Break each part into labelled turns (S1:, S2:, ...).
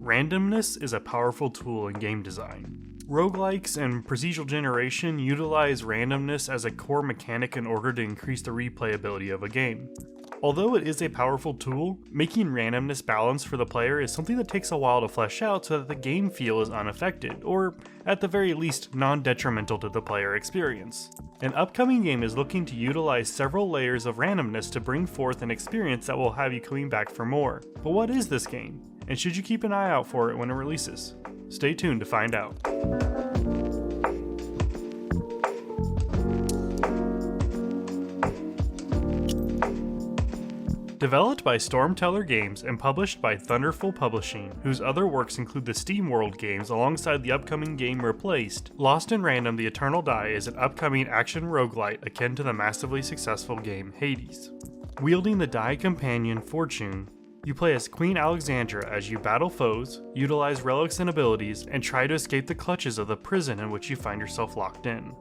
S1: Randomness is a powerful tool in game design. Roguelikes and procedural generation utilize randomness as a core mechanic in order to increase the replayability of a game. Although it is a powerful tool, making randomness balanced for the player is something that takes a while to flesh out so that the game feel is unaffected, or at the very least non-detrimental to the player experience. An upcoming game is looking to utilize several layers of randomness to bring forth an experience that will have you coming back for more. But what is this game? And should you keep an eye out for it when it releases? Stay tuned to find out. Developed by Stormteller Games and published by Thunderful Publishing, whose other works include the SteamWorld games alongside the upcoming game Replaced, Lost in Random: The Eternal Die is an upcoming action roguelite akin to the massively successful game Hades. Wielding the die companion Fortune, you play as Queen Alexandra as you battle foes, utilize relics and abilities, and try to escape the clutches of the prison in which you find yourself locked in.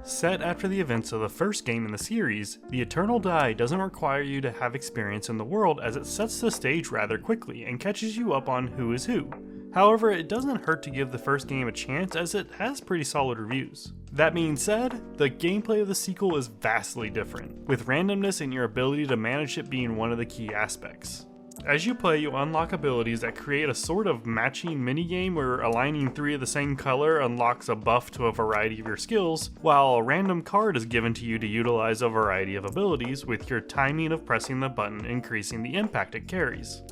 S1: Set after the events of the first game in the series, The Eternal Die doesn't require you to have experience in the world as it sets the stage rather quickly and catches you up on who is who. However, it doesn't hurt to give the first game a chance as it has pretty solid reviews. That being said, the gameplay of the sequel is vastly different, with randomness and your ability to manage it being one of the key aspects. As you play, you unlock abilities that create a sort of matching minigame where aligning 3 of the same color unlocks a buff to a variety of your skills, while a random card is given to you to utilize a variety of abilities, with your timing of pressing the button increasing the impact it carries.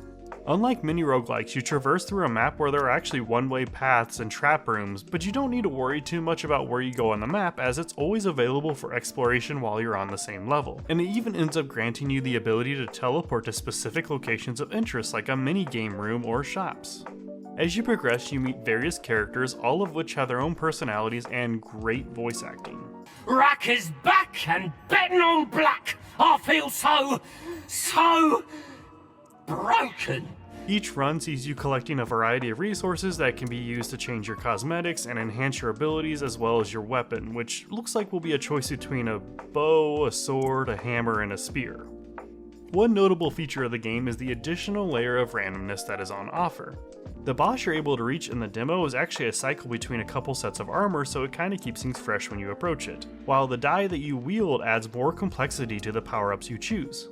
S1: Unlike many roguelikes, you traverse through a map where there are actually one-way paths and trap rooms, but you don't need to worry too much about where you go on the map as it's always available for exploration while you're on the same level. And it even ends up granting you the ability to teleport to specific locations of interest like a mini-game room or shops. As you progress, you meet various characters, all of which have their own personalities and great voice acting.
S2: Rack is back and betting on black. I feel so broken.
S1: Each run sees you collecting a variety of resources that can be used to change your cosmetics and enhance your abilities as well as your weapon, which looks like will be a choice between a bow, a sword, a hammer, and a spear. One notable feature of the game is the additional layer of randomness that is on offer. The boss you're able to reach in the demo is actually a cycle between a couple sets of armor, so it kinda keeps things fresh when you approach it, while the die that you wield adds more complexity to the power-ups you choose.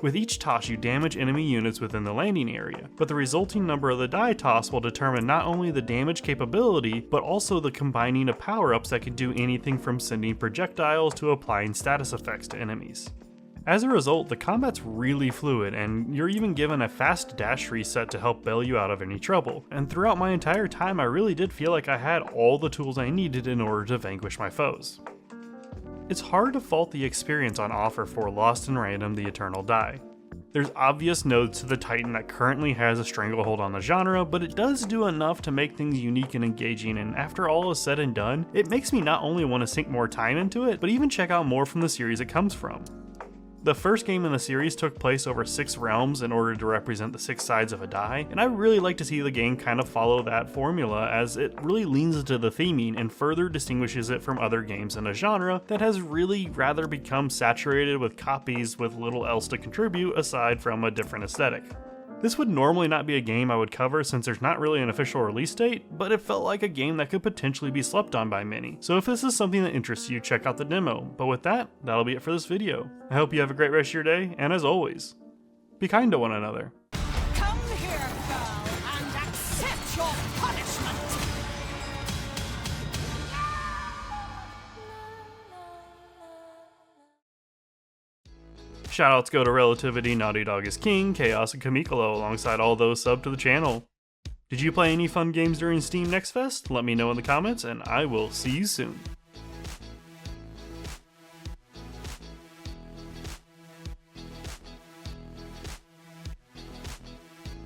S1: With each toss, you damage enemy units within the landing area, but the resulting number of the die toss will determine not only the damage capability, but also the combining of power-ups that can do anything from sending projectiles to applying status effects to enemies. As a result, the combat's really fluid, and you're even given a fast dash reset to help bail you out of any trouble, and throughout my entire time I really did feel like I had all the tools I needed in order to vanquish my foes. It's hard to fault the experience on offer for Lost in Random: The Eternal Die. There's obvious nods to the Titan that currently has a stranglehold on the genre, but it does do enough to make things unique and engaging, and after all is said and done, it makes me not only want to sink more time into it, but even check out more from the series it comes from. The first game in the series took place over 6 realms in order to represent the 6 sides of a die, and I really like to see the game kind of follow that formula as it really leans into the theming and further distinguishes it from other games in a genre that has really rather become saturated with copies with little else to contribute aside from a different aesthetic. This would normally not be a game I would cover since there's not really an official release date, but it felt like a game that could potentially be slept on by many. So if this is something that interests you, check out the demo. But with that, that'll be it for this video. I hope you have a great rest of your day, and as always, be kind to one another.
S3: Come here, girl, and accept your punishment!
S1: Shoutouts go to Relativity, Naughty Dog is King, Chaos, and Kamikolo alongside all those subbed to the channel. Did you play any fun games during Steam Next Fest? Let me know in the comments, and I will see you soon.